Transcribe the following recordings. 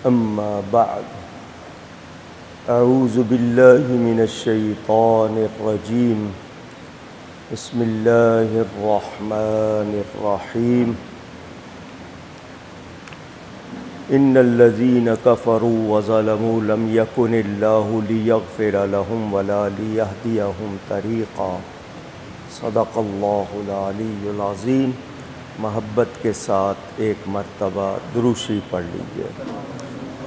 أما بعد أعوذ بالله من الشيطان الرجيم بسم الله الرحمن الرحيم إن الذين كفروا وظلموا لم يكن الله ليغفر لهم ولا ليهديهم طريقا صدق اللہ العلی العظیم۔ محبت کے ساتھ ایک مرتبہ درود شریف پڑھ لیجیے۔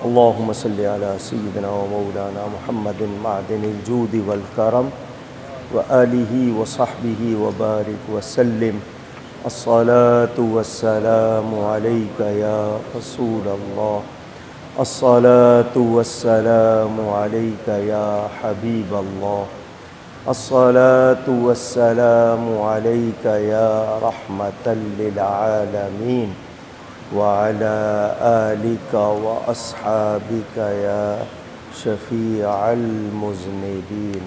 اللہم صلی علی سیدنا و مولانا محمد معدن الجود والکرم وآلہ وصحبہ وبارک وسلم۔ الصلاة والسلام علیک یا رسول اللہ، الصلاة والسلام علیک یا حبیب اللہ، الصلاة والسلام علیک یا رحمة للعالمین وعلى آلک واصحابک یا شفیع المذنبین۔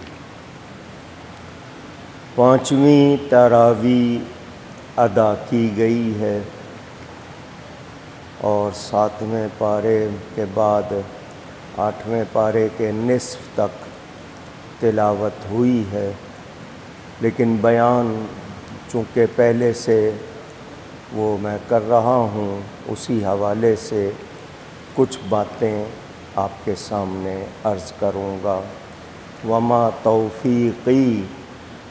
پانچویں تراویح ادا کی گئی ہے اور ساتویں پارے کے بعد آٹھویں پارے کے نصف تک تلاوت ہوئی ہے، لیکن بیان چونکہ پہلے سے وہ میں کر رہا ہوں، اسی حوالے سے کچھ باتیں آپ کے سامنے عرض کروں گا۔ وما توفیقی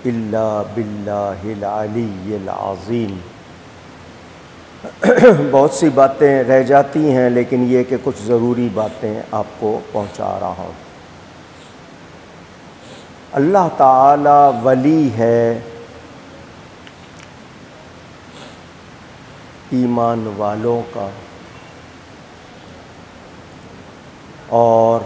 الا باللہ العلی العظیم۔ بہت سی باتیں رہ جاتی ہیں، لیکن یہ کہ کچھ ضروری باتیں آپ کو پہنچا رہا ہوں۔ اللہ تعالی ولی ہے ایمان والوں کا، اور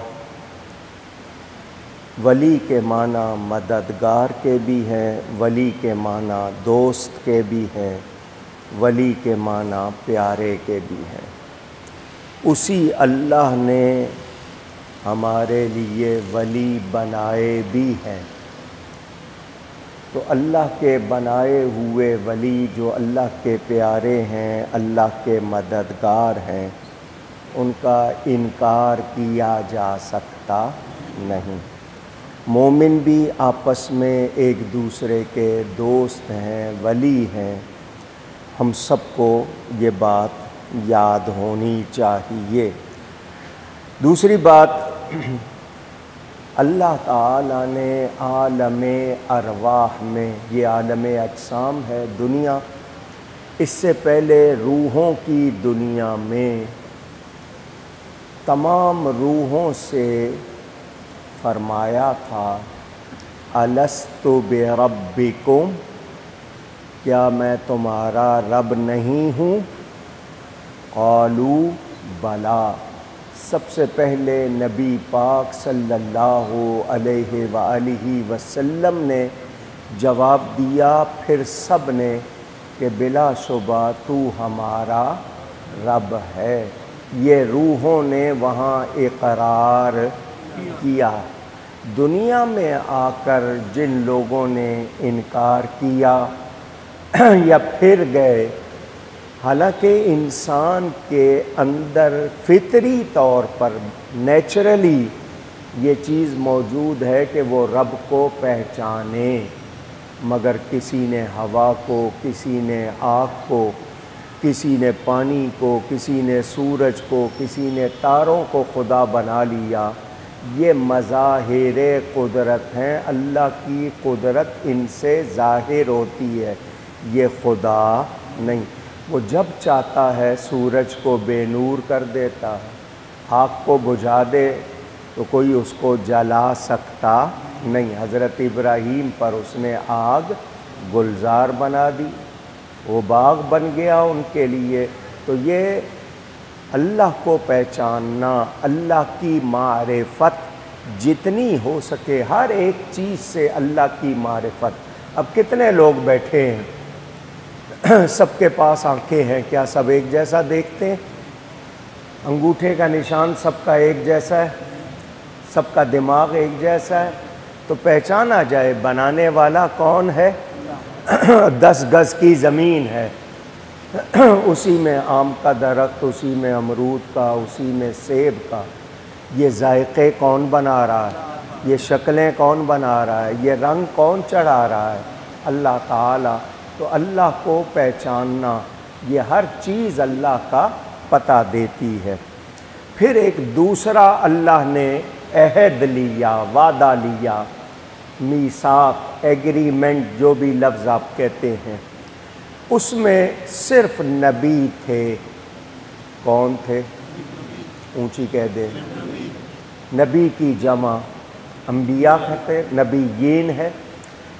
ولی کے معنی مددگار کے بھی ہیں، ولی کے معنی دوست کے بھی ہیں، ولی کے معنی پیارے کے بھی ہیں۔ اسی اللہ نے ہمارے لیے ولی بنائے بھی ہیں، تو اللہ کے بنائے ہوئے ولی جو اللہ کے پیارے ہیں، اللہ کے مددگار ہیں، ان کا انکار کیا جا سکتا نہیں۔ مومن بھی آپس میں ایک دوسرے کے دوست ہیں، ولی ہیں۔ ہم سب کو یہ بات یاد ہونی چاہیے۔ دوسری بات، اللہ تعالیٰ نے عالم ارواح میں، یہ عالم اجسام ہے دنیا، اس سے پہلے روحوں کی دنیا میں تمام روحوں سے فرمایا تھا الست بربکم، کیا میں تمہارا رب نہیں ہوں؟ قالوا بلا۔ سب سے پہلے نبی پاک صلی اللہ علیہ وآلہ وسلم نے جواب دیا، پھر سب نے کہ بلا شبہ تو ہمارا رب ہے۔ یہ روحوں نے وہاں اقرار کیا۔ دنیا میں آ کر جن لوگوں نے انکار کیا یا پھر گئے، حالانکہ انسان کے اندر فطری طور پر نیچرلی یہ چیز موجود ہے کہ وہ رب کو پہچانے، مگر کسی نے ہوا کو، کسی نے آگ کو، کسی نے پانی کو، کسی نے سورج کو، کسی نے تاروں کو خدا بنا لیا۔ یہ مظاہر قدرت ہیں، اللہ کی قدرت ان سے ظاہر ہوتی ہے، یہ خدا نہیں۔ وہ جب چاہتا ہے سورج کو بے نور کر دیتا ہے، آگ کو بجھا دے تو کوئی اس کو جلا سکتا نہیں۔ حضرت ابراہیم پر اس نے آگ گلزار بنا دی، وہ باغ بن گیا ان کے لیے۔ تو یہ اللہ کو پہچاننا، اللہ کی معرفت جتنی ہو سکے، ہر ایک چیز سے اللہ کی معرفت۔ اب کتنے لوگ بیٹھے ہیں، سب کے پاس آنکھیں ہیں، کیا سب ایک جیسا دیکھتے ہیں؟ انگوٹھے کا نشان سب کا ایک جیسا ہے؟ سب کا دماغ ایک جیسا ہے؟ تو پہچانا جائے بنانے والا کون ہے؟ 10 گز کی زمین ہے، اسی میں آم کا درخت، اسی میں امرود کا، اسی میں سیب کا، یہ ذائقے کون بنا رہا ہے؟ یہ شکلیں کون بنا رہا ہے؟ یہ رنگ کون چڑھا رہا ہے؟ اللہ تعالیٰ۔ تو اللہ کو پہچاننا، یہ ہر چیز اللہ کا پتہ دیتی ہے۔ پھر ایک دوسرا اللہ نے عہد لیا، وعدہ لیا، میثاق، ایگریمنٹ، جو بھی لفظ آپ کہتے ہیں، اس میں صرف نبی تھے۔ کون تھے؟ اونچی کہہ دیں۔ نبی کی جمع انبیاء کہتے ہیں، نبیین ہے۔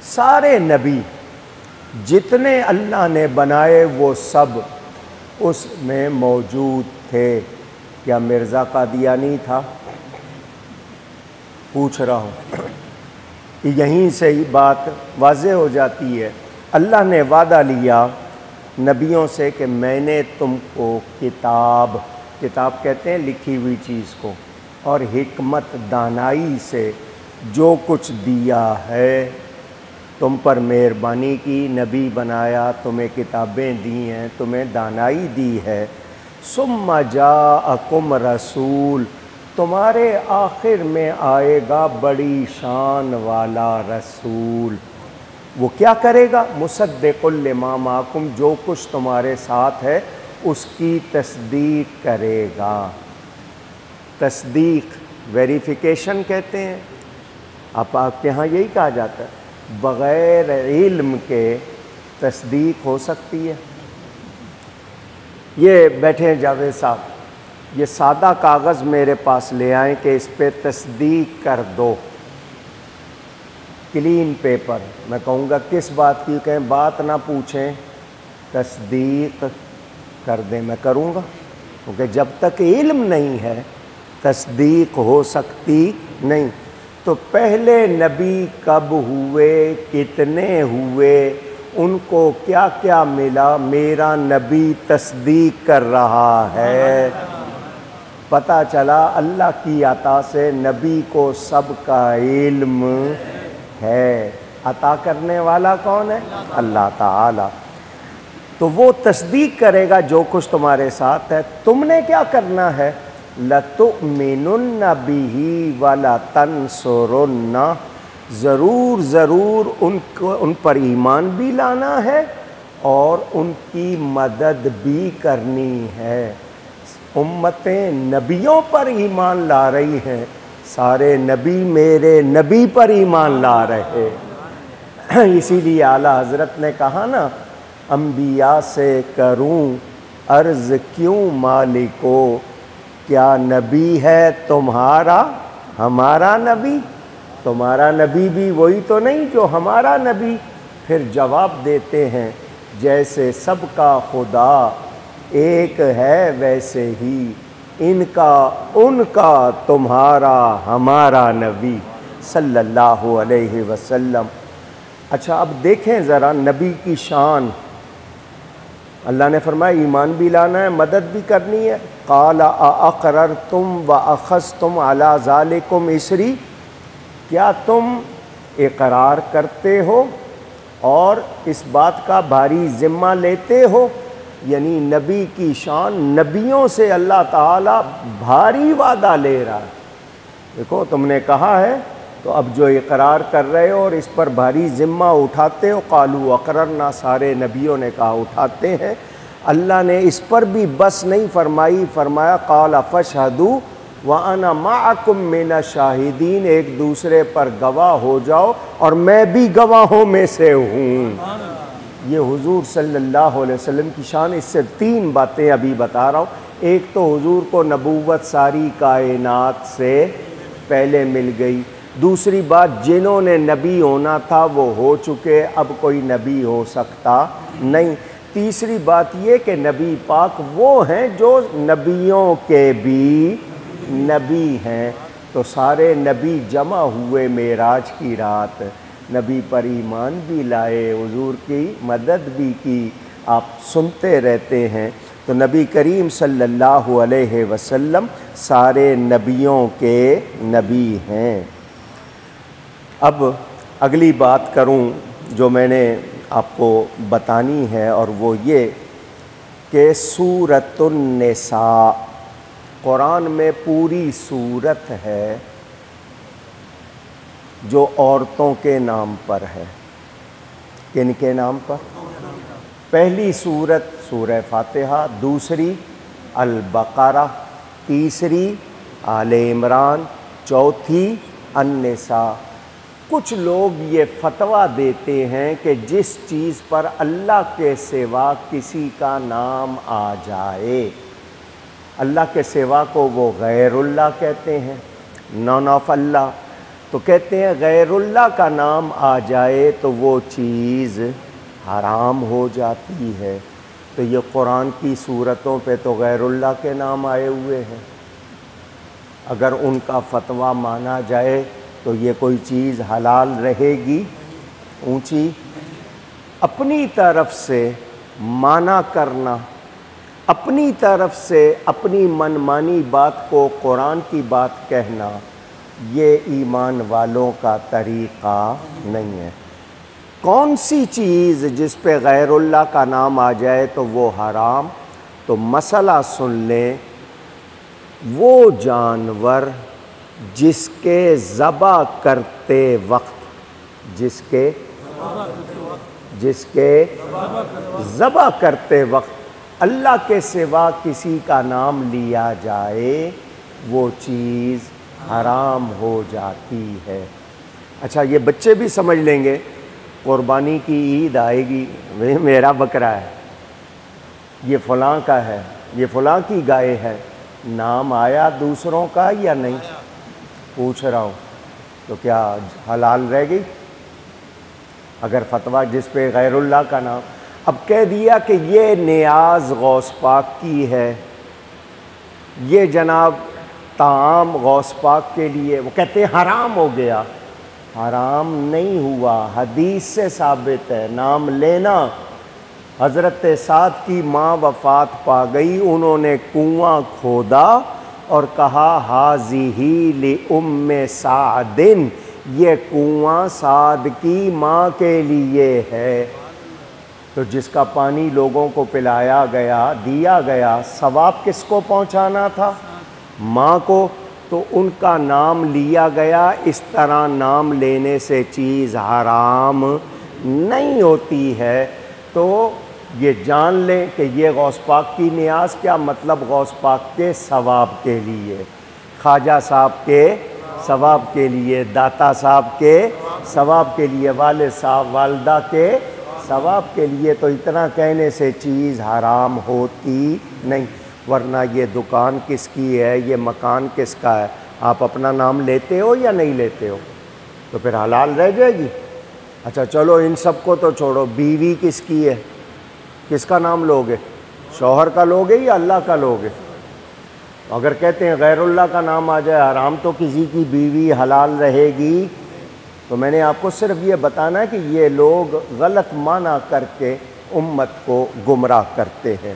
سارے نبی جتنے اللہ نے بنائے وہ سب اس میں موجود تھے۔ کیا مرزا قادیانی تھا؟ پوچھ رہا ہوں، یہیں سے ہی بات واضح ہو جاتی ہے۔ اللہ نے وعدہ لیا نبیوں سے کہ میں نے تم کو کتاب کہتے ہیں لکھی ہوئی چیز کو، اور حکمت، دانائی سے جو کچھ دیا ہے، تم پر مہربانی کی، نبی بنایا، تمہیں کتابیں دی ہیں، تمہیں دانائی دی ہے۔ ثم جاءکم رسول، تمہارے آخر میں آئے گا بڑی شان والا رسول۔ وہ کیا کرے گا؟ مصدق لما معکم، جو کچھ تمہارے ساتھ ہے اس کی تصدیق کرے گا۔ تصدیق، ویریفیکیشن کہتے ہیں۔ آپ کے ہاں یہی کہا جاتا ہے، بغیر علم کے تصدیق ہو سکتی ہے؟ یہ بیٹھے ہیں جاوید صاحب، یہ سادہ کاغذ میرے پاس لے آئیں کہ اس پہ تصدیق کر دو، کلین پیپر۔ میں کہوں گا کس بات کی؟ کہیں بات نہ پوچھیں، تصدیق کر دیں۔ میں کروں گا، کیونکہ جب تک علم نہیں ہے تصدیق ہو سکتی نہیں۔ تو پہلے نبی کب ہوئے، کتنے ہوئے، ان کو کیا کیا ملا؟ میرا نبی تصدیق کر رہا ہے۔ پتہ چلا اللہ کی عطا سے نبی کو سب کا علم ہے۔ عطا کرنے والا کون ہے؟ اللہ تعالی۔ تو وہ تصدیق کرے گا جو کچھ تمہارے ساتھ ہے۔ تم نے کیا کرنا ہے؟ لَتُؤْمِنُنَّ بِهِ وَلَتَنْصُرُنَّ، ضرور ان پر ایمان بھی لانا ہے اور ان کی مدد بھی کرنی ہے۔ امتیں نبیوں پر ایمان لا رہی ہیں، سارے نبی میرے نبی پر ایمان لا رہے۔ اسی لیے اعلیٰ حضرت نے کہا نا، انبیاء سے کروں عرض کیوں مالکو، کیا نبی ہے تمہارا ہمارا نبی؟ تمہارا نبی بھی وہی تو نہیں جو ہمارا نبی؟ پھر جواب دیتے ہیں، جیسے سب کا خدا ایک ہے ویسے ہی ان کا تمہارا ہمارا نبی صلی اللہ علیہ وسلم۔ اچھا اب دیکھیں ذرا نبی کی شان۔ اللہ نے فرمایا ایمان بھی لانا ہے، مدد بھی کرنی ہے۔ قال اقررتم واخذتم علی ذالکم اسری، کیا تم اقرار کرتے ہو اور اس بات کا بھاری ذمہ لیتے ہو؟ یعنی نبی کی شان، نبیوں سے اللہ تعالیٰ بھاری وعدہ لے رہا ہے۔ دیکھو تم نے کہا ہے تو اب جو اقرار کر رہے ہو اور اس پر بھاری ذمہ اٹھاتے ہو، قالوا اقررنا، سارے نبیوں نے کہا اٹھاتے ہیں۔ اللہ نے اس پر بھی بس نہیں فرمائی، فرمایا قال فاشہدوا وَأَنَا مَعَكُمْ مِنَ الشَّاهِدِينَ، ایک دوسرے پر گواہ ہو جاؤ اور میں بھی گواہوں میں سے ہوں۔ یہ حضور صلی اللہ علیہ وسلم کی شان۔ اس سے تین باتیں ابھی بتا رہا ہوں۔ ایک تو حضور کو نبوت ساری کائنات سے پہلے مل گئی۔ دوسری بات، جنہوں نے نبی ہونا تھا وہ ہو چکے، اب کوئی نبی ہو سکتا نہیں۔ تیسری بات یہ کہ نبی پاک وہ ہیں جو نبیوں کے بھی نبی ہیں۔ تو سارے نبی جمع ہوئے معراج کی رات، نبی پر ایمان بھی لائے، حضور کی مدد بھی کی، آپ سنتے رہتے ہیں۔ تو نبی کریم صلی اللہ علیہ وسلم سارے نبیوں کے نبی ہیں۔ اب اگلی بات کروں جو میں نے آپ کو بتانی ہے، اور وہ یہ کہ سورۃ النساء، قرآن میں پوری سورت ہے جو عورتوں کے نام پر ہے۔ کن کے نام پر؟ پہلی سورت سورہ فاتحہ، دوسری البقرہ، تیسری آل عمران، چوتھی النساء۔ کچھ لوگ یہ فتویٰ دیتے ہیں کہ جس چیز پر اللہ کے سوا کسی کا نام آ جائے، اللہ کے سوا کو وہ غیر اللہ کہتے ہیں، نان آف اللہ، تو کہتے ہیں غیر اللہ کا نام آ جائے تو وہ چیز حرام ہو جاتی ہے۔ تو یہ قرآن کی صورتوں پہ تو غیر اللہ کے نام آئے ہوئے ہیں، اگر ان کا فتویٰ مانا جائے تو یہ کوئی چیز حلال رہے گی؟ اونچی اپنی طرف سے مانا کرنا، اپنی طرف سے اپنی منمانی بات کو قرآن کی بات کہنا، یہ ایمان والوں کا طریقہ نہیں ہے۔ کون سی چیز جس پہ غیر اللہ کا نام آ جائے تو وہ حرام؟ تو مسئلہ سن لیں، وہ جانور جس کے ذبح کرتے وقت، جس کے ذبح کرتے وقت اللہ کے سوا کسی کا نام لیا جائے وہ چیز حرام ہو جاتی ہے۔ اچھا یہ بچے بھی سمجھ لیں گے، قربانی کی عید آئے گی، میرا بکرا ہے، یہ فلاں کا ہے، یہ فلاں کی گائے ہے، نام آیا دوسروں کا یا نہیں؟ پوچھ رہا ہوں، تو کیا حلال رہ گئی؟ اگر فتویٰ جس پہ غیر اللہ کا نام، اب کہہ دیا کہ یہ نیاز غوث پاک کی ہے، یہ جناب طعام غوث پاک کے لیے، وہ کہتے ہیں حرام ہو گیا۔ حرام نہیں ہوا، حدیث سے ثابت ہے۔ نام لینا، حضرت سعد کی ماں وفات پا گئی، انہوں نے کنواں کھودا اور کہا ہاذہ لأم سعد، یہ کنواں سعد کی ماں کے لیے ہے۔ تو جس کا پانی لوگوں کو پلایا گیا، دیا گیا، ثواب کس کو پہنچانا تھا؟ ماں کو، تو ان کا نام لیا گیا۔ اس طرح نام لینے سے چیز حرام نہیں ہوتی ہے۔ تو یہ جان لیں کہ یہ غوث پاک کی نیاز، کیا مطلب غوث پاک کے ثواب کے لیے، خواجہ صاحب کے ثواب کے لیے، داتا صاحب کے ثواب کے لیے، والد صاحب والدہ کے ثواب کے لیے۔ تو اتنا کہنے سے چیز حرام ہوتی نہیں، ورنہ یہ دکان کس کی ہے، یہ مکان کس کا ہے، آپ اپنا نام لیتے ہو یا نہیں لیتے ہو؟ تو پھر حلال رہ جائے گی۔ اچھا چلو ان سب کو تو چھوڑو، بیوی کس کی ہے، کس کا نام لوگے؟ شوہر کا لوگے یا اللہ کا لوگے؟ اگر کہتے ہیں غیر اللہ کا نام آ جائے حرام، تو کسی کی بیوی حلال رہے گی؟ تو میں نے آپ کو صرف یہ بتانا ہے کہ یہ لوگ غلط معنی کر کے امت کو گمراہ کرتے ہیں۔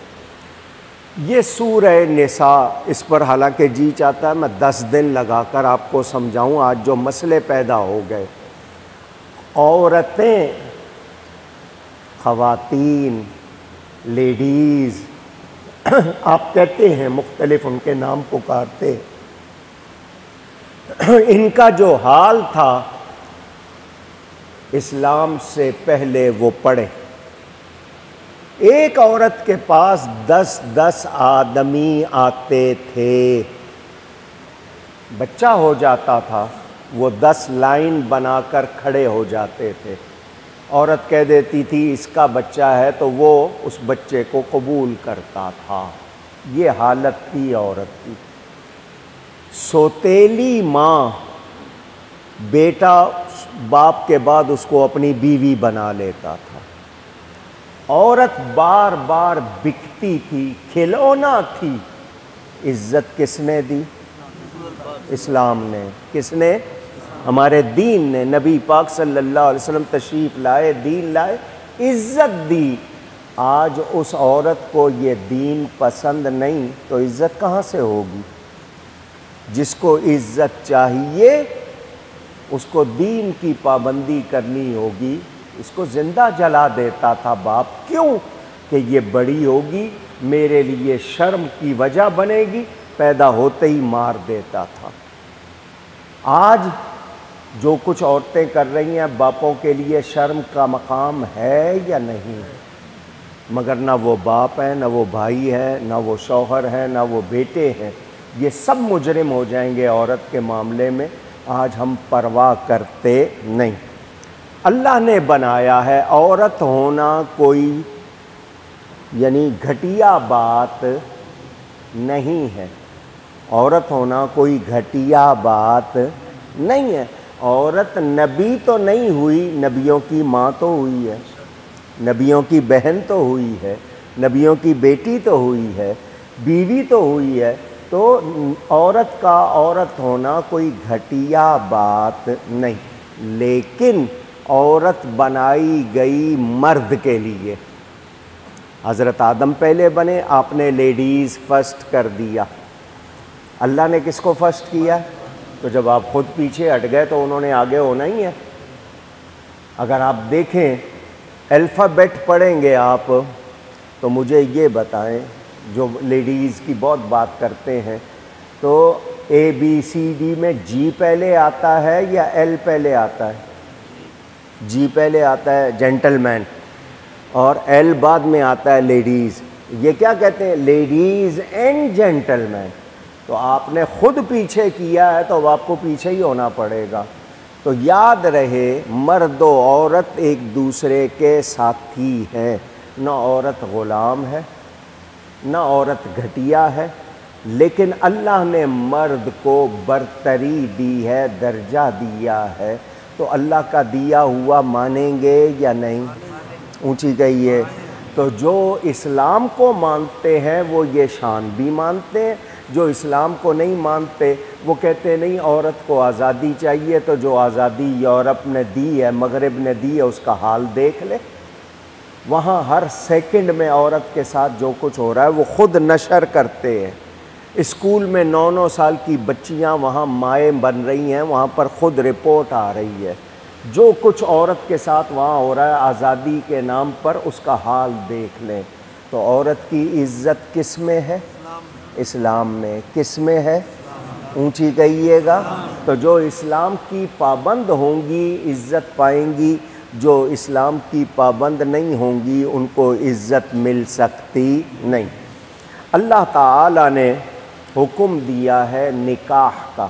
یہ سورہ نساء، اس پر حالانکہ جی چاہتا ہے میں 10 دن لگا کر آپ کو سمجھاؤں، آج جو مسئلے پیدا ہو گئے، عورتیں، خواتین، لیڈیز، آپ کہتے ہیں مختلف ان کے نام پکارتے، ان کا جو حال تھا اسلام سے پہلے وہ پڑھے۔ ایک عورت کے پاس 10 آدمی آتے تھے، بچہ ہو جاتا تھا، وہ 10 لائن بنا کر کھڑے ہو جاتے تھے۔ عورت کہہ دیتی تھی اس کا بچہ ہے تو وہ اس بچے کو قبول کرتا تھا۔ یہ حالت تھی عورت کی۔ سوتیلی ماں، بیٹا باپ کے بعد اس کو اپنی بیوی بنا لیتا تھا۔ عورت بار بار بکتی تھی، کھلونا تھی۔ عزت کس نے دی؟ اسلام نے۔ کس نے؟ ہمارے دین نے۔ نبی پاک صلی اللہ علیہ وسلم تشریف لائے، دین لائے، عزت دی۔ آج اس عورت کو یہ دین پسند نہیں تو عزت کہاں سے ہوگی؟ جس کو عزت چاہیے اس کو دین کی پابندی کرنی ہوگی۔ اس کو زندہ جلا دیتا تھا باپ، کیوں؟ کہ یہ بڑی ہوگی میرے لیے شرم کی وجہ بنے گی، پیدا ہوتے ہی مار دیتا تھا۔ آج جو کچھ عورتیں کر رہی ہیں، باپوں کے لیے شرم کا مقام ہے یا نہیں؟ مگر نہ وہ باپ ہیں، نہ وہ بھائی ہیں، نہ وہ شوہر ہیں، نہ وہ بیٹے ہیں، یہ سب مجرم ہو جائیں گے عورت کے معاملے میں۔ آج ہم پرواہ کرتے نہیں۔ اللہ نے بنایا ہے، عورت ہونا کوئی یعنی گھٹیا بات نہیں ہے، عورت ہونا کوئی گھٹیا بات نہیں ہے۔ عورت نبی تو نہیں ہوئی، نبیوں کی ماں تو ہوئی ہے، نبیوں کی بہن تو ہوئی ہے، نبیوں کی بیٹی تو ہوئی ہے، بیوی تو ہوئی ہے۔ تو عورت کا عورت ہونا کوئی گھٹیا بات نہیں، لیکن عورت بنائی گئی مرد کے لیے۔ حضرت آدم پہلے بنے، آپ نے لیڈیز فرسٹ کر دیا۔ اللہ نے کس کو فرسٹ کیا؟ تو جب آپ خود پیچھے ہٹ گئے تو انہوں نے آگے ہونا ہی ہے۔ اگر آپ دیکھیں الفابیٹ پڑھیں گے آپ تو مجھے یہ بتائیں، جو لیڈیز کی بہت بات کرتے ہیں، تو اے بی سی ڈی میں جی پہلے آتا ہے یا ایل پہلے آتا ہے؟ جی پہلے آتا ہے جینٹل مین، اور ایل بعد میں آتا ہے لیڈیز۔ یہ کیا کہتے ہیں؟ لیڈیز اینڈ جینٹل مین۔ تو آپ نے خود پیچھے کیا ہے تو اب آپ کو پیچھے ہی ہونا پڑے گا۔ تو یاد رہے، مرد و عورت ایک دوسرے کے ساتھی ہیں، نہ عورت غلام ہے نہ عورت گھٹیا ہے، لیکن اللہ نے مرد کو برتری دی ہے، درجہ دیا ہے۔ تو اللہ کا دیا ہوا مانیں گے یا نہیں؟ اونچی کہیے۔ تو جو اسلام کو مانتے ہیں وہ یہ شان بھی مانتے ہیں، جو اسلام کو نہیں مانتے وہ کہتے نہیں عورت کو آزادی چاہیے۔ تو جو آزادی یورپ نے دی ہے، مغرب نے دی ہے، اس کا حال دیکھ لے۔ وہاں ہر سیکنڈ میں عورت کے ساتھ جو کچھ ہو رہا ہے وہ خود نشر کرتے ہیں۔ اسکول میں 9 سال کی بچیاں وہاں مائیں بن رہی ہیں، وہاں پر خود رپورٹ آ رہی ہے، جو کچھ عورت کے ساتھ وہاں ہو رہا ہے آزادی کے نام پر، اس کا حال دیکھ لیں۔ تو عورت کی عزت کس میں ہے؟ اسلام میں۔ کس میں ہے؟ اونچی کہیے گا۔ تو جو اسلام کی پابند ہوں گی عزت پائیں گی، جو اسلام کی پابند نہیں ہوں گی ان کو عزت مل سکتی نہیں۔ اللہ تعالی نے حکم دیا ہے نکاح کا،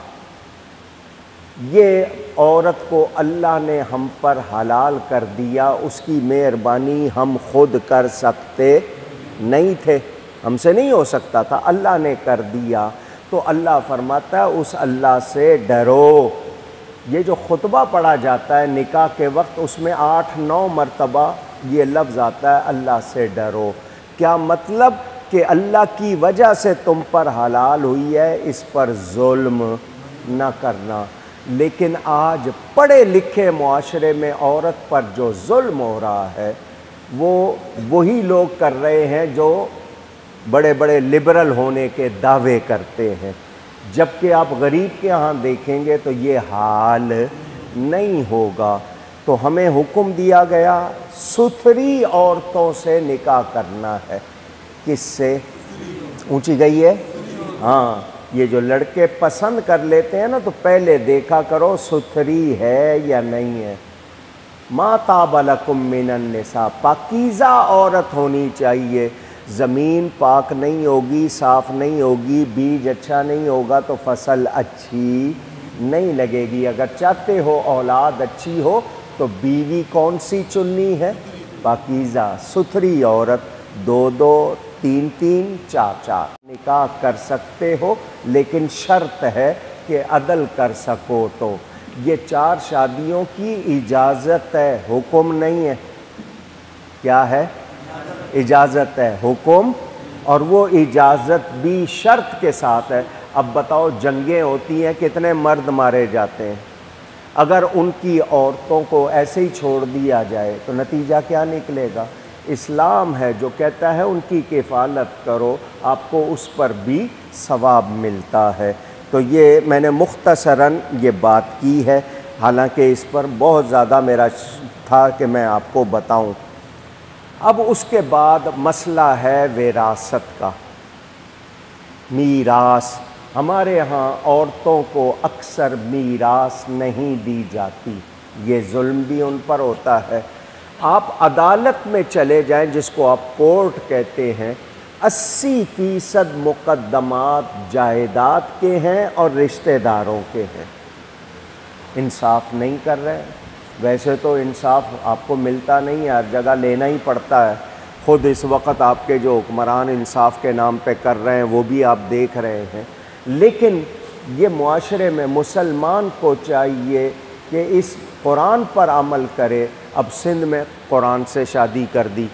یہ عورت کو اللہ نے ہم پر حلال کر دیا، اس کی مہربانی ہم خود کر سکتے نہیں تھے، ہم سے نہیں ہو سکتا تھا، اللہ نے کر دیا۔ تو اللہ فرماتا ہے اس اللہ سے ڈرو۔ یہ جو خطبہ پڑھا جاتا ہے نکاح کے وقت، اس میں 8-9 مرتبہ یہ لفظ آتا ہے اللہ سے ڈرو۔ کیا مطلب؟ کہ اللہ کی وجہ سے تم پر حلال ہوئی ہے، اس پر ظلم نہ کرنا۔ لیکن آج پڑھے لکھے معاشرے میں عورت پر جو ظلم ہو رہا ہے وہ وہی لوگ کر رہے ہیں جو بڑے بڑے لبرل ہونے کے دعوے کرتے ہیں، جبکہ آپ غریب کے ہاں دیکھیں گے تو یہ حال نہیں ہوگا۔ تو ہمیں حکم دیا گیا ستھری عورتوں سے نکاح کرنا ہے۔ کس سے؟ اونچی گئی ہے۔ ہاں، یہ جو لڑکے پسند کر لیتے ہیں نا، تو پہلے دیکھا کرو ستھری ہے یا نہیں ہے۔ ما طاب لکم من النساء، پاکیزہ عورت ہونی چاہیے۔ زمین پاک نہیں ہوگی، صاف نہیں ہوگی، بیج اچھا نہیں ہوگا تو فصل اچھی نہیں لگے گی۔ اگر چاہتے ہو اولاد اچھی ہو تو بیوی کون سی چننی ہے؟ پاکیزہ ستھری عورت۔ 2-2 3-3 4-4 نکاح کر سکتے ہو، لیکن شرط ہے کہ عدل کر سکو۔ تو یہ 4 شادیوں کی اجازت ہے، حکم نہیں ہے۔ کیا ہے؟ اجازت ہے، حکم، اور وہ اجازت بھی شرط کے ساتھ ہے۔ اب بتاؤ، جنگیں ہوتی ہیں، کتنے مرد مارے جاتے ہیں؟ اگر ان کی عورتوں کو ایسے ہی چھوڑ دیا جائے تو نتیجہ کیا نکلے گا؟ اسلام ہے جو کہتا ہے ان کی کفالت کرو، آپ کو اس پر بھی ثواب ملتا ہے۔ تو یہ میں نے مختصراً یہ بات کی ہے، حالانکہ اس پر بہت زیادہ میرا تھا کہ میں آپ کو بتاؤں۔ اب اس کے بعد مسئلہ ہے وراثت کا، میراث۔ ہمارے ہاں عورتوں کو اکثر میراث نہیں دی جاتی، یہ ظلم بھی ان پر ہوتا ہے۔ آپ عدالت میں چلے جائیں، جس کو آپ کورٹ کہتے ہیں، 80% مقدمات جائیداد کے ہیں اور رشتہ داروں کے ہیں۔ انصاف نہیں کر رہے۔ ویسے تو انصاف آپ کو ملتا نہیں ہے، ہر جگہ لینا ہی پڑتا ہے۔ خود اس وقت آپ کے جو حکمران انصاف کے نام پہ کر رہے ہیں وہ بھی آپ دیکھ رہے ہیں، لیکن یہ معاشرے میں مسلمان کو چاہیے کہ اس قرآن پر عمل کرے۔ اب سندھ میں قرآن سے شادی کر دی،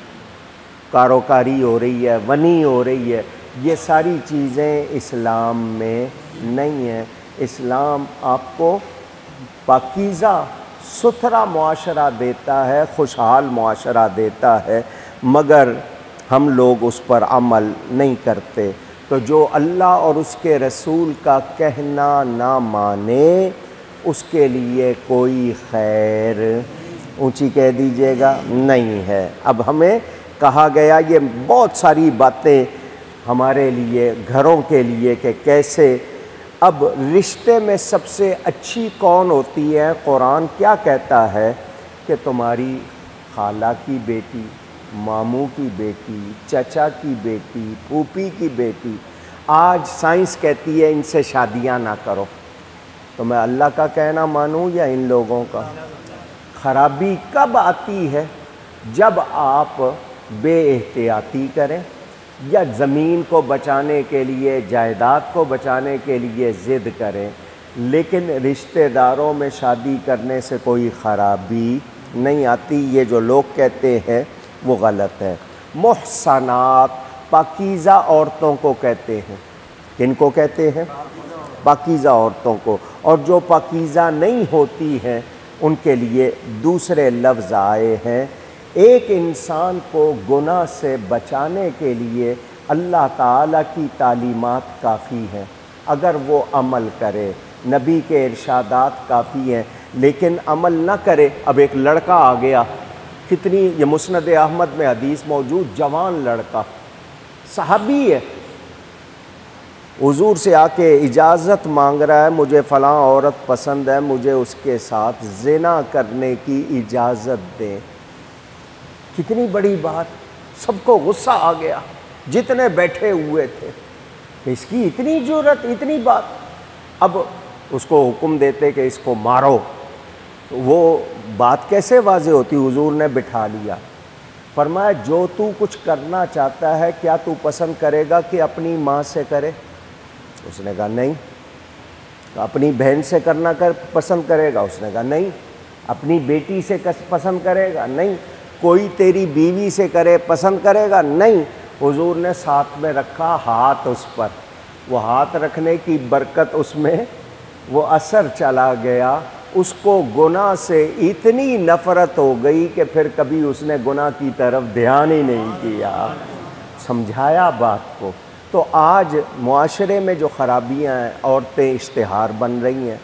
کاروکاری ہو رہی ہے، ونی ہو رہی ہے، یہ ساری چیزیں اسلام میں نہیں ہیں۔ اسلام آپ کو پاکیزہ ستھرا معاشرہ دیتا ہے، خوشحال معاشرہ دیتا ہے، مگر ہم لوگ اس پر عمل نہیں کرتے۔ تو جو اللہ اور اس کے رسول کا کہنا نہ مانے، اس کے لیے کوئی خیر، اونچی کہہ دیجئے گا، نہیں ہے۔ اب ہمیں کہا گیا یہ بہت ساری باتیں ہمارے لیے، گھروں کے لیے، کہ کیسے۔ اب رشتے میں سب سے اچھی کون ہوتی ہے؟ قرآن کیا کہتا ہے کہ تمہاری خالہ کی بیٹی، ماموں کی بیٹی، چچا کی بیٹی، پھوپھی کی بیٹی۔ آج سائنس کہتی ہے ان سے شادیاں نہ کرو، تو میں اللہ کا کہنا مانوں یا ان لوگوں کا؟ خرابی کب آتی ہے؟ جب آپ بے احتیاطی کریں، یا زمین کو بچانے کے لیے، جائیداد کو بچانے کے لیے ضد کریں، لیکن رشتہ داروں میں شادی کرنے سے کوئی خرابی نہیں آتی۔ یہ جو لوگ کہتے ہیں وہ غلط ہے۔ محصنات، پاکیزہ عورتوں کو کہتے ہیں۔ کن کو کہتے ہیں؟ پاکیزہ عورتوں کو۔ اور جو پاکیزہ نہیں ہوتی ہیں ان کے لیے دوسرے لفظ آئے ہیں۔ ایک انسان کو گناہ سے بچانے کے لیے اللہ تعالیٰ کی تعلیمات کافی ہیں، اگر وہ عمل کرے، نبی کے ارشادات کافی ہیں، لیکن عمل نہ کرے۔ اب ایک لڑکا آ گیا، کتنی، یہ مسند احمد میں حدیث موجود، جوان لڑکا، صحابی ہے، حضور سے آ کے اجازت مانگ رہا ہے، مجھے فلاں عورت پسند ہے، مجھے اس کے ساتھ زنا کرنے کی اجازت دیں۔ کتنی بڑی بات، سب کو غصہ آ گیا جتنے بیٹھے ہوئے تھے، اس کی اتنی جرأت، اتنی بات۔ اب اس کو حکم دیتے کہ اس کو مارو، وہ بات کیسے واضح ہوتی؟ حضور نے بٹھا لیا، فرمایا جو تو کچھ کرنا چاہتا ہے کیا تو پسند کرے گا کہ اپنی ماں سے کرے؟ اس نے کہا نہیں۔ اپنی بہن سے کرنا پسند کرے گا؟ اس نے کہا نہیں۔ اپنی بیٹی سے پسند کرے گا؟ نہیں۔ کوئی تیری بیوی سے کرے پسند کرے گا؟ نہیں۔ حضور نے ساتھ میں رکھا ہاتھ اس پر، وہ ہاتھ رکھنے کی برکت اس میں وہ اثر چلا گیا، اس کو گناہ سے اتنی نفرت ہو گئی کہ پھر کبھی اس نے گناہ کی طرف دھیان ہی نہیں کیا۔ سمجھایا بات کو۔ تو آج معاشرے میں جو خرابیاں ہیں، عورتیں اشتہار بن رہی ہیں،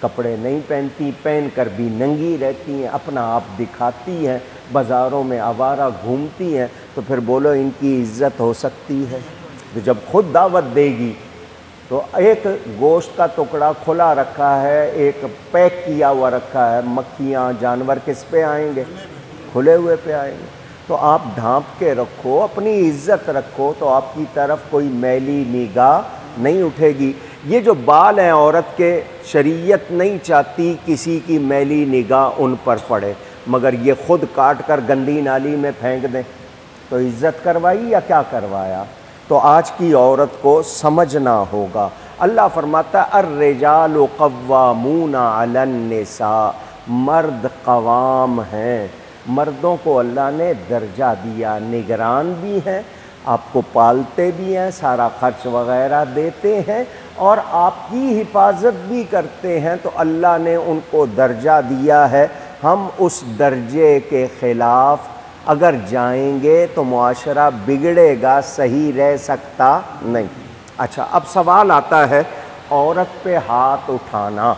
کپڑے نہیں پہنتی، پہن کر بھی ننگی رہتی ہیں، اپنا آپ دکھاتی ہیں، بازاروں میں آوارہ گھومتی ہیں، تو پھر بولو ان کی عزت ہو سکتی ہے؟ تو جب خود دعوت دے گی تو ایک گوشت کا ٹکڑا کھلا رکھا ہے، ایک پیک کیا ہوا رکھا ہے، مکھیاں جانور کس پہ آئیں گے؟ کھلے ہوئے پہ آئیں گے۔ تو آپ ڈھانپ کے رکھو، اپنی عزت رکھو، تو آپ کی طرف کوئی میلی نگاہ نہیں اٹھے گی۔ یہ جو بال ہیں عورت کے، شریعت نہیں چاہتی کسی کی میلی نگاہ ان پر پڑے، مگر یہ خود کاٹ کر گندی نالی میں پھینک دیں تو عزت کروائی یا کیا کروایا؟ تو آج کی عورت کو سمجھنا ہوگا۔ اللہ فرماتا ہے الرجال قوامون علی النساء، مرد قوام ہیں، مردوں کو اللہ نے درجہ دیا، نگران بھی ہیں، آپ کو پالتے بھی ہیں، سارا خرچ وغیرہ دیتے ہیں اور آپ کی حفاظت بھی کرتے ہیں، تو اللہ نے ان کو درجہ دیا ہے۔ ہم اس درجے کے خلاف اگر جائیں گے تو معاشرہ بگڑے گا، صحیح رہ سکتا نہیں۔ اچھا، اب سوال آتا ہے عورت پہ ہاتھ اٹھانا۔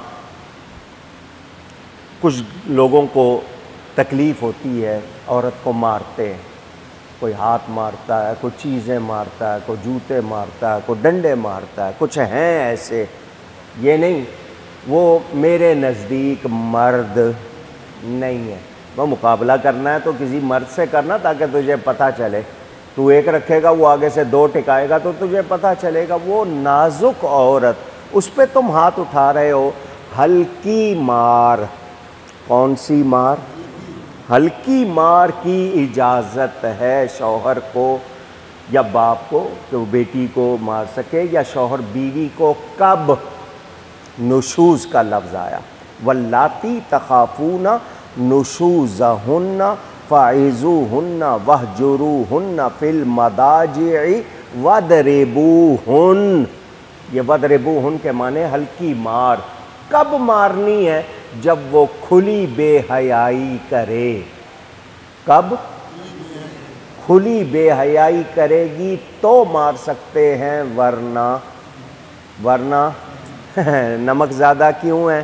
کچھ لوگوں کو تکلیف ہوتی ہے، عورت کو مارتے ہیں، کوئی ہاتھ مارتا ہے، کوئی چیزیں مارتا ہے، کوئی جوتے مارتا ہے، کوئی ڈنڈے مارتا ہے، کچھ ہیں ایسے، یہ نہیں، وہ میرے نزدیک مرد نہیں ہے۔ وہ مقابلہ کرنا ہے تو کسی مرد سے کرنا تاکہ تجھے پتہ چلے، تو ایک رکھے گا وہ آگے سے دو ٹکائے گا تو تجھے پتہ چلے گا۔ وہ نازک عورت، اس پہ تم ہاتھ اٹھا رہے ہو، ہلکی مار۔ کون سی مار؟ ہلکی مار کی اجازت ہے شوہر کو یا باپ کو کہ وہ بیٹی کو مار سکے، یا شوہر بیوی کو کب؟ نشوز کا لفظ آیا، واللاتی تخافون نشوزہن فعظوہن واہجروہن فی المضاجع واضربوہن۔ یہ واضربوہن کے معنی ہلکی مار۔ کب مارنی ہے؟ جب وہ کھلی بے حیائی کرے۔ کب؟ کھلی بے حیائی کرے گی تو مار سکتے ہیں، ورنہ نمک زیادہ کیوں ہے،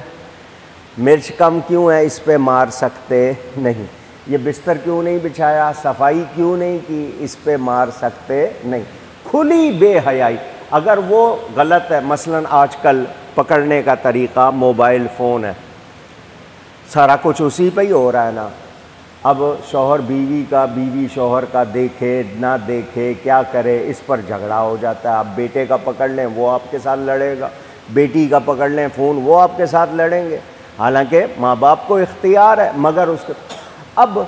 مرچ کم کیوں ہے، اس پہ مار سکتے نہیں۔ یہ بستر کیوں نہیں بچھایا، صفائی کیوں نہیں کی، اس پہ مار سکتے نہیں۔ کھلی بے حیائی اگر وہ غلط ہے، مثلا آج کل پکڑنے کا طریقہ موبائل فون ہے، سارا کچھ اسی پہ ہی ہو رہا ہے نا۔ اب شوہر بیوی کا، بیوی شوہر کا دیکھے نہ دیکھے کیا کرے، اس پر جھگڑا ہو جاتا ہے۔ آپ بیٹے کا پکڑ لیں وہ آپ کے ساتھ لڑے گا، بیٹی کا پکڑ لیں فون وہ آپ کے ساتھ لڑیں گے، حالانکہ ماں باپ کو اختیار ہے، مگر اس کے اب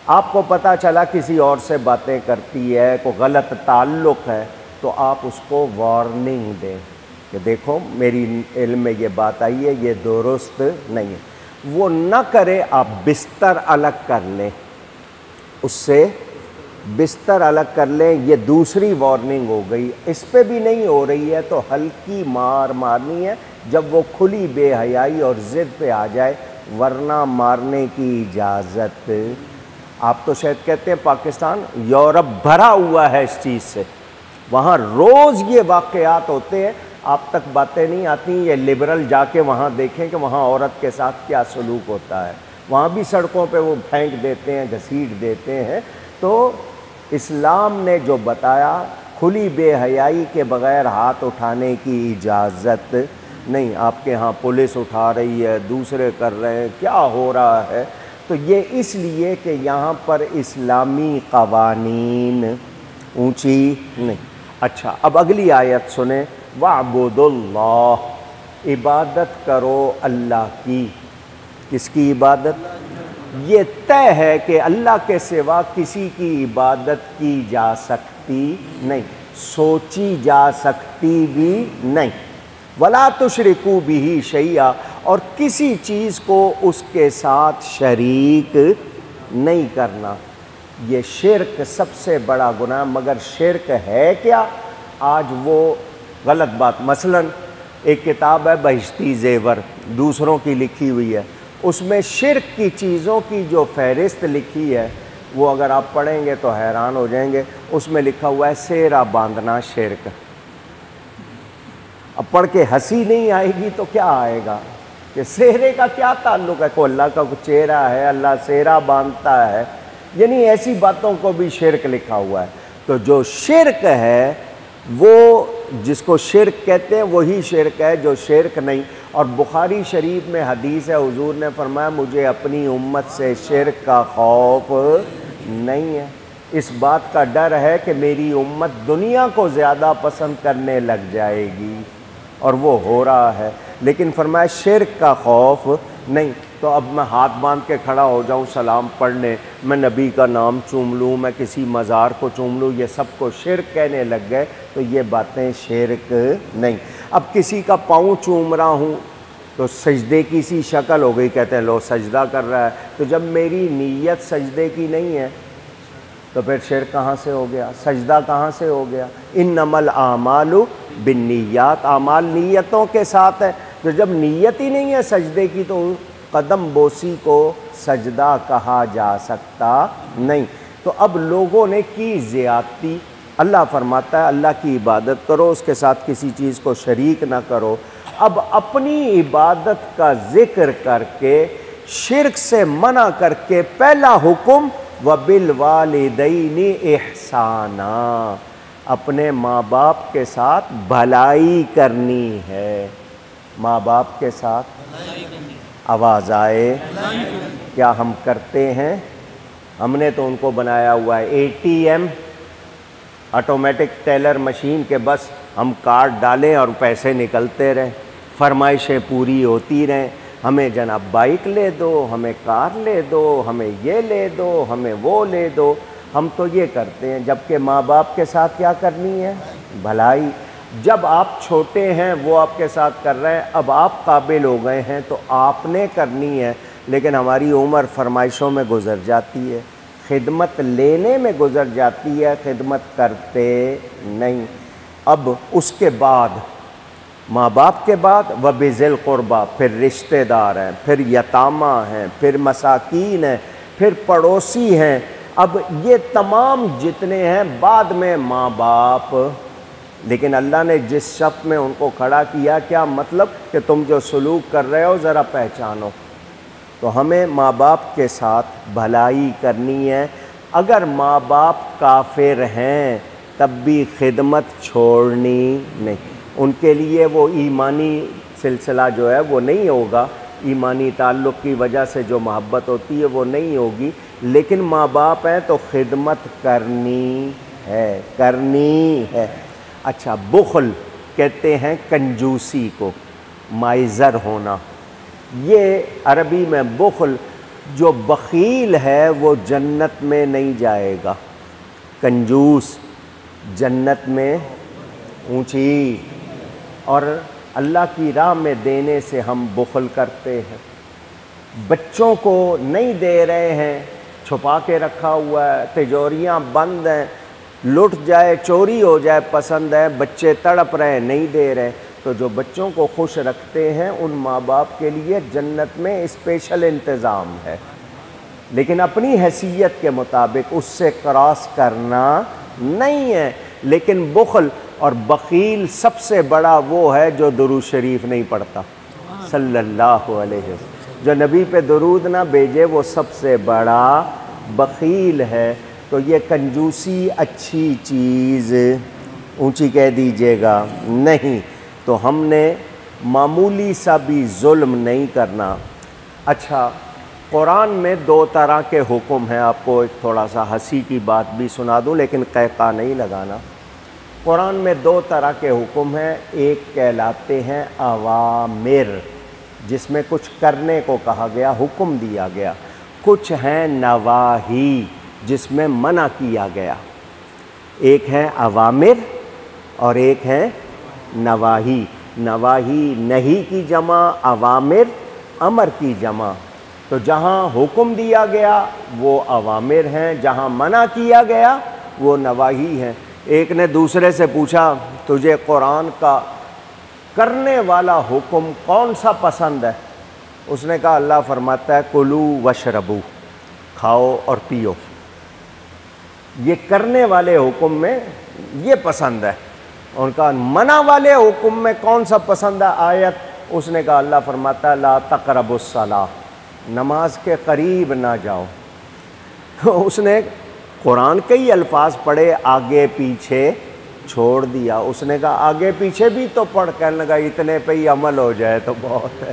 آپ کو پتہ چلا کسی اور سے باتیں کرتی ہے، کوئی غلط تعلق ہے، تو آپ اس کو وارننگ دیں کہ دیکھو میری علم میں یہ بات آئی ہے، یہ درست نہیں ہے۔ وہ نہ کرے، آپ بستر الگ کر لیں، اس سے بستر الگ کر لیں، یہ دوسری وارننگ ہو گئی۔ اس پہ بھی نہیں ہو رہی ہے تو ہلکی مار مارنی ہے جب وہ کھلی بے حیائی اور ضد پہ آ جائے، ورنہ مارنے کی اجازت۔ آپ تو شاید کہتے ہیں پاکستان، یورپ بھرا ہوا ہے اس چیز سے، وہاں روز یہ واقعات ہوتے ہیں، آپ تک باتیں نہیں آتی۔ یہ لبرل جا کے وہاں دیکھیں کہ وہاں عورت کے ساتھ کیا سلوک ہوتا ہے، وہاں بھی سڑکوں پہ وہ پھینک دیتے ہیں، گھسیٹ دیتے ہیں۔ تو اسلام نے جو بتایا، کھلی بے حیائی کے بغیر ہاتھ اٹھانے کی اجازت نہیں۔ آپ کے ہاں پولیس اٹھا رہی ہے، دوسرے کر رہے ہیں، کیا ہو رہا ہے؟ تو یہ اس لیے کہ یہاں پر اسلامی قوانین اونچی نہیں۔ اچھا، اب اگلی آیت سنیں، وَاعْبُدُوا اللَّهَ، عبادت کرو اللہ کی۔ کس کی عبادت؟ یہ طے ہے کہ اللہ کے سوا کسی کی عبادت کی جا سکتی نہیں، سوچی جا سکتی بھی نہیں۔ وَلَا تُشْرِكُوا بِهِ شَيْئًا، اور کسی چیز کو اس کے ساتھ شریک نہیں کرنا۔ یہ شرک سب سے بڑا گناہ، مگر شرک ہے کیا؟ آج وہ غلط بات، مثلا ایک کتاب ہے بہشتی زیور، دوسروں کی لکھی ہوئی ہے، اس میں شرک کی چیزوں کی جو فہرست لکھی ہے وہ اگر آپ پڑھیں گے تو حیران ہو جائیں گے۔ اس میں لکھا ہوا ہے سیرا باندھنا شرک۔ اب پڑھ کے ہنسی نہیں آئے گی تو کیا آئے گا کہ سہرے کا کیا تعلق ہے؟ کوئی اللہ کا کوئی چہرہ ہے، اللہ سہرا باندھتا ہے؟ یعنی ایسی باتوں کو بھی شرک لکھا ہوا ہے۔ تو جو شرک ہے وہ جس کو شرک کہتے ہیں وہی شرک ہے، جو شرک نہیں۔ اور بخاری شریف میں حدیث ہے، حضور نے فرمایا مجھے اپنی امت سے شرک کا خوف نہیں ہے، اس بات کا ڈر ہے کہ میری امت دنیا کو زیادہ پسند کرنے لگ جائے گی، اور وہ ہو رہا ہے۔ لیکن فرمایا شرک کا خوف نہیں۔ تو اب میں ہاتھ باندھ کے کھڑا ہو جاؤں سلام پڑھنے، میں نبی کا نام چوم لوں، میں کسی مزار کو چوم لوں، یہ سب کو شرک کہنے لگ گئے، تو یہ باتیں شرک نہیں۔ اب کسی کا پاؤں چوم رہا ہوں تو سجدے کی سی شکل ہو گئی، کہتے ہیں لو سجدہ کر رہا ہے، تو جب میری نیت سجدے کی نہیں ہے تو پھر شرک کہاں سے ہو گیا، سجدہ کہاں سے ہو گیا؟ انما الاعمال بالنیات، اعمال نیتوں کے ساتھ ہے، تو جب نیت ہی نہیں ہے سجدے کی تو قدم بوسی کو سجدہ کہا جا سکتا نہیں۔ تو اب لوگوں نے کی زیادتی۔ اللہ فرماتا ہے اللہ کی عبادت کرو، اس کے ساتھ کسی چیز کو شریک نہ کرو۔ اب اپنی عبادت کا ذکر کر کے، شرک سے منع کر کے، پہلا حکم وَبِالْوَالِدَيْنِ إِحْسَانًا، اپنے ماں باپ کے ساتھ بھلائی کرنی ہے۔ ماں باپ کے ساتھ آواز آئے کیا ہم کرتے ہیں؟ ہم نے تو ان کو بنایا ہوا ہے ATM، آٹومیٹک ٹیلر مشین کے، بس ہم کارڈ ڈالیں اور پیسے نکلتے رہیں، فرمائشیں پوری ہوتی رہیں، ہمیں جناب بائک لے دو، ہمیں کار لے دو، ہمیں یہ لے دو، ہمیں وہ لے دو۔ ہم تو یہ کرتے ہیں، جبکہ ماں باپ کے ساتھ کیا کرنی ہے؟ بھلائی۔ جب آپ چھوٹے ہیں وہ آپ کے ساتھ کر رہے ہیں، اب آپ قابل ہو گئے ہیں تو آپ نے کرنی ہے، لیکن ہماری عمر فرمائشوں میں گزر جاتی ہے، خدمت لینے میں گزر جاتی ہے، خدمت کرتے نہیں۔ اب اس کے بعد ماں باپ کے بعد وَبِذِی الْقُرْبَىٰ، پھر رشتہ دار ہیں، پھر یتامہ ہیں، پھر مساکین ہیں، پھر پڑوسی ہیں۔ اب یہ تمام جتنے ہیں بعد میں ماں باپ، لیکن اللہ نے جس صف میں ان کو کھڑا کیا، کیا مطلب کہ تم جو سلوک کر رہے ہو ذرا پہچانو۔ تو ہمیں ماں باپ کے ساتھ بھلائی کرنی ہے۔ اگر ماں باپ کافر ہیں تب بھی خدمت چھوڑنی نہیں، ان کے لیے وہ ایمانی سلسلہ جو ہے وہ نہیں ہوگا، ایمانی تعلق کی وجہ سے جو محبت ہوتی ہے وہ نہیں ہوگی، لیکن ماں باپ ہیں تو خدمت کرنی ہے، کرنی ہے۔ اچھا، بخل کہتے ہیں کنجوسی کو، مائزر ہونا۔ یہ عربی میں بخل، جو بخیل ہے وہ جنت میں نہیں جائے گا، کنجوس جنت میں اونچی، اور اللہ کی راہ میں دینے سے ہم بخل کرتے ہیں۔ بچوں کو نہیں دے رہے ہیں، چھپا کے رکھا ہوا ہے، تجوریاں بند ہیں، لٹ جائے چوری ہو جائے پسند ہے، بچے تڑپ رہے ہیں نہیں دے رہے، تو جو بچوں کو خوش رکھتے ہیں ان ماں باپ کے لیے جنت میں اسپیشل انتظام ہے، لیکن اپنی حیثیت کے مطابق اس سے کراس کرنا نہیں ہے۔ لیکن بخل اور بخیل سب سے بڑا وہ ہے جو درود شریف نہیں پڑھتا صلی اللہ علیہ وسلم، جو نبی پہ درود نہ بھیجے وہ سب سے بڑا بخیل ہے۔ تو یہ کنجوسی اچھی چیز، اونچی کہہ دیجئے گا، نہیں۔ تو ہم نے معمولی سا بھی ظلم نہیں کرنا۔ اچھا، قرآن میں دو طرح کے حکم ہیں، آپ کو ایک تھوڑا سا ہنسی کی بات بھی سنا دوں لیکن قہقہ نہیں لگانا۔ قرآن میں دو طرح کے حکم ہیں، ایک کہلاتے ہیں اوامر، جس میں کچھ کرنے کو کہا گیا، حکم دیا گیا، کچھ ہیں نواہی جس میں منع کیا گیا۔ ایک ہے اوامر اور ایک ہے نواہی۔ نواہی نہیں کی جمع، اوامر امر کی جمع۔ تو جہاں حکم دیا گیا وہ اوامر ہیں، جہاں منع کیا گیا وہ نواہی ہیں۔ ایک نے دوسرے سے پوچھا تجھے قرآن کا کرنے والا حکم کون سا پسند ہے؟ اس نے کہا اللہ فرماتا ہے کلو وشربو، کھاؤ اور پیو، یہ کرنے والے حکم میں یہ پسند ہے۔ ان کا منع والے حکم میں کون سا پسند ہے آیت؟ اس نے کہا اللہ فرماتا ہے لا تقربوا الصلاۃ، نماز کے قریب نہ جاؤ۔ اس نے قرآن کے ہی الفاظ پڑھے، آگے پیچھے چھوڑ دیا۔ اس نے کہا آگے پیچھے بھی تو پڑھ، کہنے لگا اتنے پہ ہی عمل ہو جائے تو بہت ہے،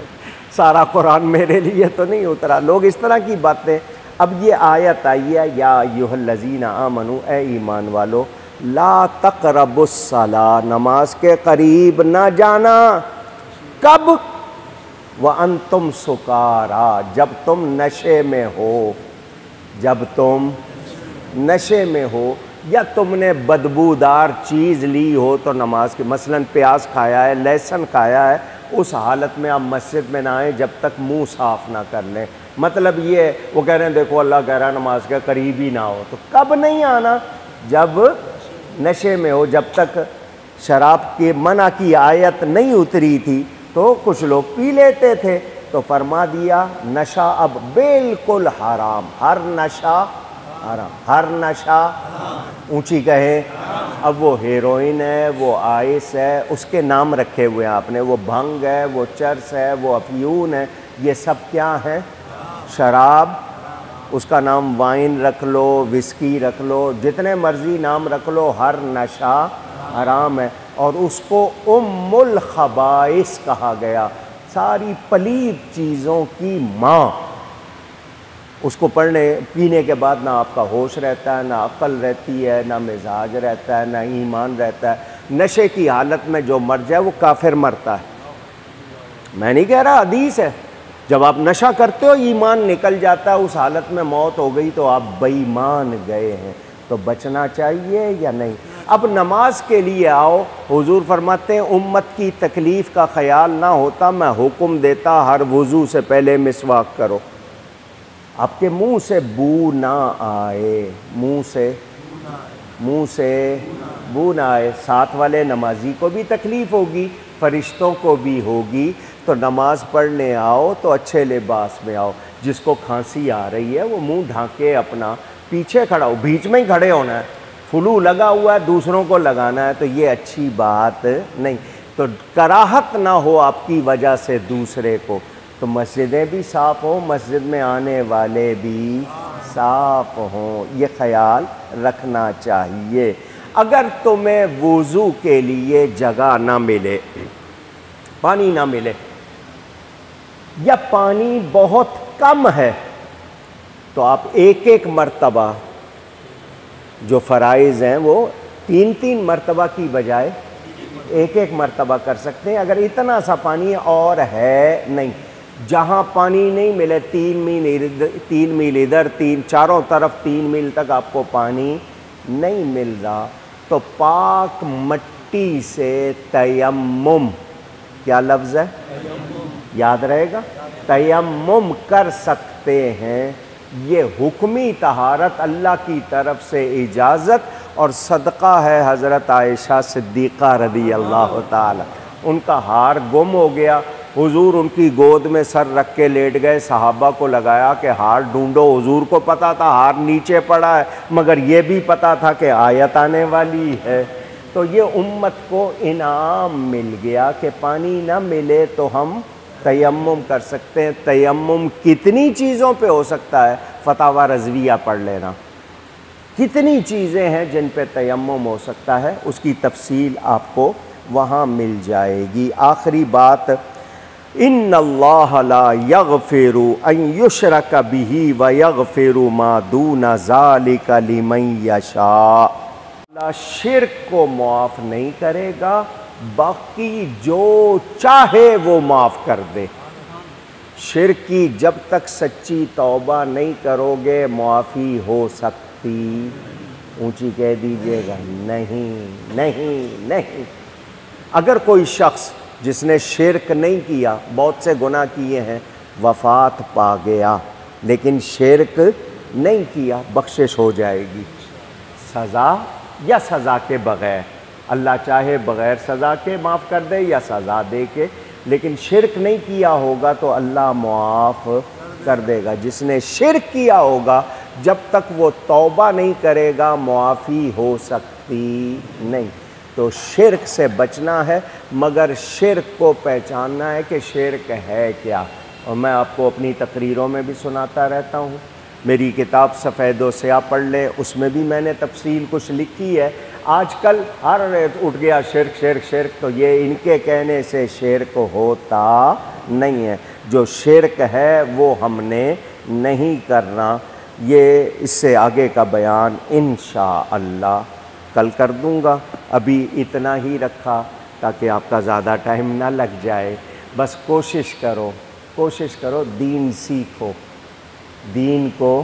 سارا قرآن میرے لیے تو نہیں اترا۔ لوگ اس طرح کی باتیں۔ اب یہ آیت آئی ہے یا ایھا الذین آمنوا، اے ایمان والو، لا تقربوا الصلاۃ، نماز کے قریب نہ جانا۔ کب؟ وانتم سکارا، جب تم نشے میں ہو، جب تم نشے میں ہو یا تم نے بدبودار چیز لی ہو تو نماز کے، مثلا پیاز کھایا ہے، لہسن کھایا ہے، اس حالت میں آپ مسجد میں نہ آئیں جب تک منہ صاف نہ کر لیں۔ مطلب یہ وہ کہہ رہے ہیں دیکھو اللہ کہہ رہا ہے نماز کے قریب ہی نہ ہو، تو کب نہیں آنا؟ جب نشے میں ہو۔ جب تک شراب کی منع کی آیت نہیں اتری تھی تو کچھ لوگ پی لیتے تھے، تو فرما دیا نشہ اب بالکل حرام، ہر نشہ حرام، ہر نشہ اونچی کہے۔ اب وہ ہیروئن ہے، وہ آئس ہے، اس کے نام رکھے ہوئے ہیں آپ نے، وہ بھنگ ہے، وہ چرس ہے، وہ افیون ہے، یہ سب کیا ہیں؟ شراب اس کا نام وائن رکھ لو، وسکی رکھ لو، جتنے مرضی نام رکھ لو، ہر نشہ حرام ہے، اور اس کو ام الخبائث کہا گیا، ساری پلید چیزوں کی ماں۔ اس کو پڑھنے پینے کے بعد نہ آپ کا ہوش رہتا ہے، نہ عقل رہتی ہے، نہ مزاج رہتا ہے، نہ ایمان رہتا ہے۔ نشے کی حالت میں جو مر جائے وہ کافر مرتا ہے، میں نہیں کہہ رہا، حدیث ہے۔ جب آپ نشہ کرتے ہو ایمان نکل جاتا ہے، اس حالت میں موت ہو گئی تو آپ بے ایمان گئے ہیں، تو بچنا چاہیے یا نہیں؟ اب نماز کے لیے آؤ، حضور فرماتے ہیں امت کی تکلیف کا خیال نہ ہوتا میں حکم دیتا ہر وضو سے پہلے مسواک کرو، آپ کے منہ سے بو نہ آئے، منہ سے بو نہ آئے۔ ساتھ والے نمازی کو بھی تکلیف ہوگی، فرشتوں کو بھی ہوگی، تو نماز پڑھنے آؤ تو اچھے لباس میں آؤ۔ جس کو کھانسی آ رہی ہے وہ منہ ڈھانکے اپنا پیچھے کھڑا ہو، بیچ میں ہی کھڑے ہونا ہے، فلو لگا ہوا ہے دوسروں کو لگانا ہے، تو یہ اچھی بات نہیں۔ تو کراہت نہ ہو آپ کی وجہ سے دوسرے کو، تو مسجدیں بھی صاف ہوں، مسجد میں آنے والے بھی صاف ہوں، یہ خیال رکھنا چاہیے۔ اگر تمہیں وضو کے لیے جگہ نہ ملے، پانی نہ ملے، یا پانی بہت کم ہے، تو آپ ایک ایک مرتبہ جو فرائض ہیں وہ تین مرتبہ کی بجائے ایک ایک مرتبہ کر سکتے ہیں۔ اگر اتنا سا پانی اور ہے نہیں، جہاں پانی نہیں ملے 3 میل ادھر، چاروں طرف 3 میل تک آپ کو پانی نہیں مل رہا، تو پاک مٹی سے تیمم، کیا لفظ ہے یاد رہے گا، تیمم کر سکتے ہیں۔ یہ حکمی طہارت اللہ کی طرف سے اجازت اور صدقہ ہے حضرت عائشہ صدیقہ رضی اللہ تعالی۔ ان کا ہار گم ہو گیا، حضور ان کی گود میں سر رکھ کے لیٹ گئے، صحابہ کو لگایا کہ ہار ڈھونڈو۔ حضور کو پتا تھا ہار نیچے پڑا ہے، مگر یہ بھی پتا تھا کہ آیت آنے والی ہے۔ تو یہ امت کو انعام مل گیا کہ پانی نہ ملے تو ہم تیمم کر سکتے ہیں۔ تیمم کتنی چیزوں پہ ہو سکتا ہے، فتاوی رضویہ پڑھ لینا، کتنی چیزیں ہیں جن پہ تیمم ہو سکتا ہے، اس کی تفصیل آپ کو وہاں مل جائے گی۔ آخری بات، ان اللہ لا یغفر ان یشرک بہ ویغفر ما دون ذلک لمن یشاء، اللہ شرک کو معاف نہیں کرے گا، باقی جو چاہے وہ معاف کر دے۔ شرک کی جب تک سچی توبہ نہیں کرو گے معافی ہو سکتی؟ اونچی کہہ دیجئے گا نہیں نہیں نہیں۔ اگر کوئی شخص جس نے شرک نہیں کیا، بہت سے گناہ کیے ہیں، وفات پا گیا لیکن شرک نہیں کیا، بخشش ہو جائے گی، سزا یا سزا کے بغیر۔ اللہ چاہے بغیر سزا کے معاف کر دے یا سزا دے کے، لیکن شرک نہیں کیا ہوگا تو اللہ معاف کر دے گا۔ جس نے شرک کیا ہوگا جب تک وہ توبہ نہیں کرے گا معافی ہو سکتی نہیں۔ تو شرک سے بچنا ہے، مگر شرک کو پہچاننا ہے کہ شرک ہے کیا۔ اور میں آپ کو اپنی تقریروں میں بھی سناتا رہتا ہوں، میری کتاب سفید و سیاہ پڑھ لے، اس میں بھی میں نے تفصیل کچھ لکھی ہے۔ آج کل ہر اٹھ گیا شرک شرک شرک، تو یہ ان کے کہنے سے شرک ہوتا نہیں ہے۔ جو شرک ہے وہ ہم نے نہیں کرنا۔ یہ اس سے آگے کا بیان انشاءاللہ کل کر دوں گا، ابھی اتنا ہی رکھا تاکہ آپ کا زیادہ ٹائم نہ لگ جائے۔ بس کوشش کرو دین سیکھو، دین کو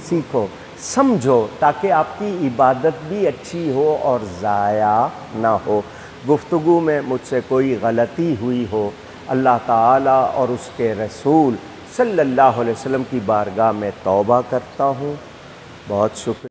سیکھو، سمجھو، تاکہ آپ کی عبادت بھی اچھی ہو اور ضائع نہ ہو۔ گفتگو میں مجھ سے کوئی غلطی ہوئی ہو، اللہ تعالیٰ اور اس کے رسول صلی اللہ علیہ وسلم کی بارگاہ میں توبہ کرتا ہوں۔ بہت شکریہ۔